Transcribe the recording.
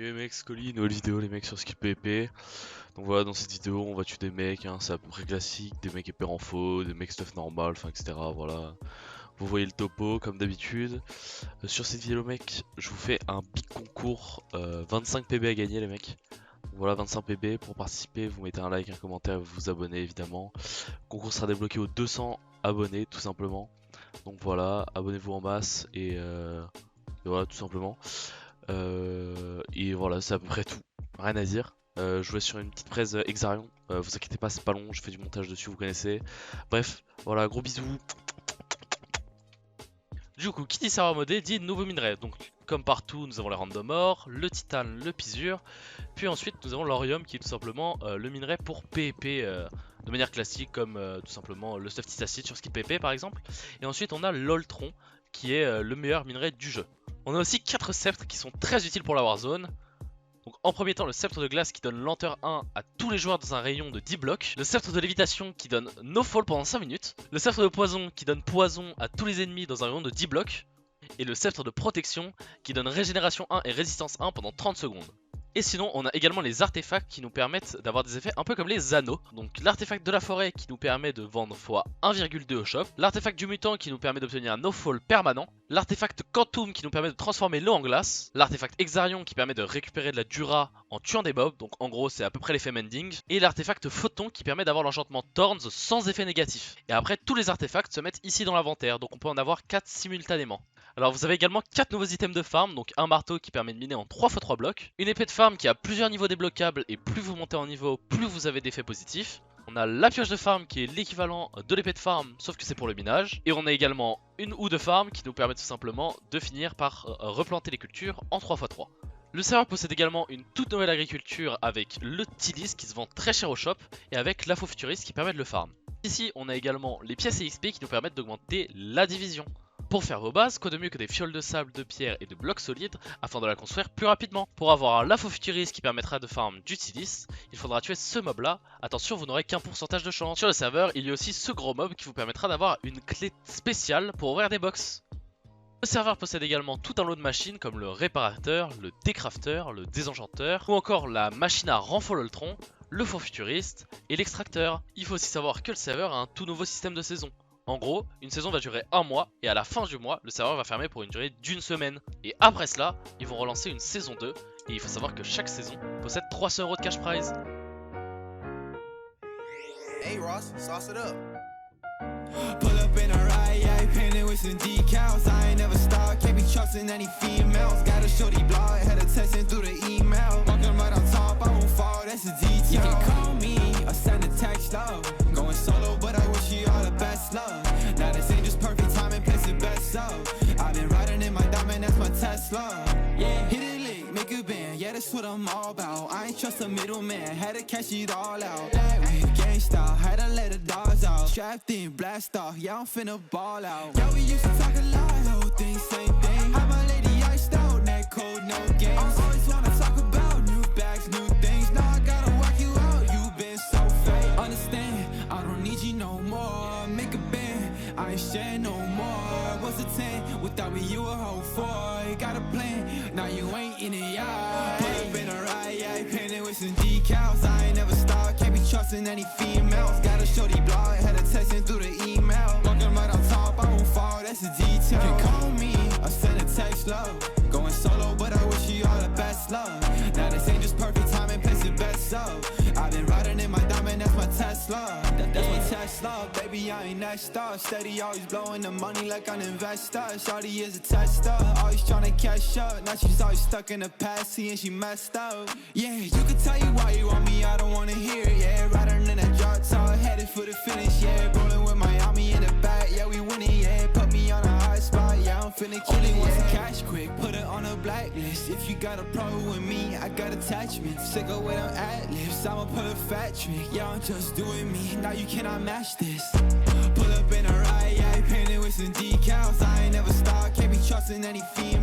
Yo les mecs, Scully, nouvelle vidéo les mecs sur Skill PvP. Donc voilà, dans cette vidéo on va tuer des mecs, hein, c'est à peu près classique, des mecs épées en faux, des mecs stuff normal, enfin etc. Voilà, vous voyez le topo comme d'habitude. Sur cette vidéo mec, je vous fais un big concours, 25 PB à gagner les mecs. Voilà, 25 PB, pour participer vous mettez un like, un commentaire, vous vous abonnez évidemment. Le concours sera débloqué aux 200 abonnés tout simplement. Donc voilà, abonnez-vous en masse et voilà tout simplement. Et voilà, c'est à peu près tout. Rien à dire. Je jouais sur une petite presse Exarion. Vous inquiétez pas, c'est pas long. Je fais du montage dessus, vous connaissez. Bref, voilà, gros bisous. Du coup, qui dit serveur modé dit nouveau minerai. Donc, comme partout, nous avons les random ore, le titane, le pisure. Puis ensuite, nous avons l'orium qui est tout simplement le minerai pour PvP de manière classique, comme tout simplement le stuff titacite sur skill PvP par exemple. Et ensuite, on a l'oltron qui est le meilleur minerai du jeu. On a aussi 4 sceptres qui sont très utiles pour la Warzone. Donc en premier temps le sceptre de glace qui donne lenteur 1 à tous les joueurs dans un rayon de 10 blocs. Le sceptre de lévitation qui donne no fall pendant 5 minutes. Le sceptre de poison qui donne poison à tous les ennemis dans un rayon de 10 blocs. Et le sceptre de protection qui donne régénération 1 et résistance 1 pendant 30 secondes. Et sinon on a également les artefacts qui nous permettent d'avoir des effets un peu comme les anneaux. Donc l'artefact de la forêt qui nous permet de vendre x 1,2 au shop. L'artefact du mutant qui nous permet d'obtenir un no fall permanent. L'artefact Quantum qui nous permet de transformer l'eau en glace. L'artefact Exarion qui permet de récupérer de la Dura en tuant des mobs. Donc en gros c'est à peu près l'effet Mending. Et l'artefact Photon qui permet d'avoir l'enchantement Thorns sans effet négatif. Et après tous les artefacts se mettent ici dans l'inventaire. Donc on peut en avoir 4 simultanément. Alors vous avez également 4 nouveaux items de farm, donc un marteau qui permet de miner en 3x3 blocs, une épée de farm qui a plusieurs niveaux débloquables et plus vous montez en niveau, plus vous avez d'effets positifs. On a la pioche de farm qui est l'équivalent de l'épée de farm, sauf que c'est pour le minage. Et on a également une houe de farm qui nous permet tout simplement de finir par replanter les cultures en 3x3. Le serveur possède également une toute nouvelle agriculture avec le Tilis qui se vend très cher au shop et avec la faux futuriste qui permet de le farm. Ici on a également les pièces EXP qui nous permettent d'augmenter la division. Pour faire vos bases, quoi de mieux que des fioles de sable, de pierre et de blocs solides afin de la construire plus rapidement. Pour avoir la faux futuriste qui permettra de farm du Tilis, il faudra tuer ce mob là. Attention, vous n'aurez qu'un pourcentage de chance. Sur le serveur, il y a aussi ce gros mob qui vous permettra d'avoir une clé spéciale pour ouvrir des box. Le serveur possède également tout un lot de machines comme le réparateur, le décrafteur, le désenchanteur ou encore la machine à renfort Ultron, le faux futuriste et l'extracteur. Il faut aussi savoir que le serveur a un tout nouveau système de saison. En gros, une saison va durer un mois et à la fin du mois, le serveur va fermer pour une durée d'une semaine. Et après cela, ils vont relancer une saison 2 et il faut savoir que chaque saison possède 300 € de cash prize. Hey Ross, sauce it up. Pull up in a ride, yeah, painted with some decals. I ain't never stopped, can't be trusting any females. Got a shorty blog, had her texting through the email. Walking right on top, I won't fall, that's a detail. You can call me or send a text, love. Going solo, but I wish you all the best love. Now this ain't just perfect time and place the best so. I've been riding in my diamond, that's my Tesla. Yeah, hit it lick, make a band, yeah, that's what I'm all about. I ain't trust a middleman, had to cash it all out. With gangsta, had to let the dogs out. Strapped in, blast off, yeah, I'm finna ball out. Yeah, we used to talk a lot, whole thing, same thing. How my lady iced out, neck cold, no games. I always wanna talk about new bags, new things. Now I gotta walk you out, you been so fake. Understand, I don't need you no more. Make a band, I ain't sharing no more. What's a 10? Without me, you a whole 4. Got a plan, now you ain't in it, yeah. Pull up in a ride, yeah, painted with some decals. I ain't never stopped, can't be trusting any females. Got a shorty blog, had her texting through the email. Walking right on top, I won't fall, that's a detail. You can call me or send a text, love. Going solo, but I wish you all the best love. Now this ain't just perfect time and place the best so. I've been riding in my diamond, that's my Tesla. That's my Tesla, baby, I ain't next up. Steady, always blowing the money like an investor. Shawty is a tester, always trying to catch up. Now she's always stuck in the past, seeing she messed up. Yeah, you can tell you why you want me, I don't wanna hear it. Yeah, riding in that drop top, headed for the finish. Yeah, rolling with Miami in the back, yeah, we winning. Yeah, put me on a high spot, yeah, I'm finna kill it. Want some cash quick, put it on a blacklist. If you got a problem with me, I got attachments. Sick of with them ad-libs, I'ma pull a fat trick. Yeah, I'm just doing me, now you cannot match this. Pull up in a ride, yeah, painted with some decals. I ain't never stopped, can't be trusting any female.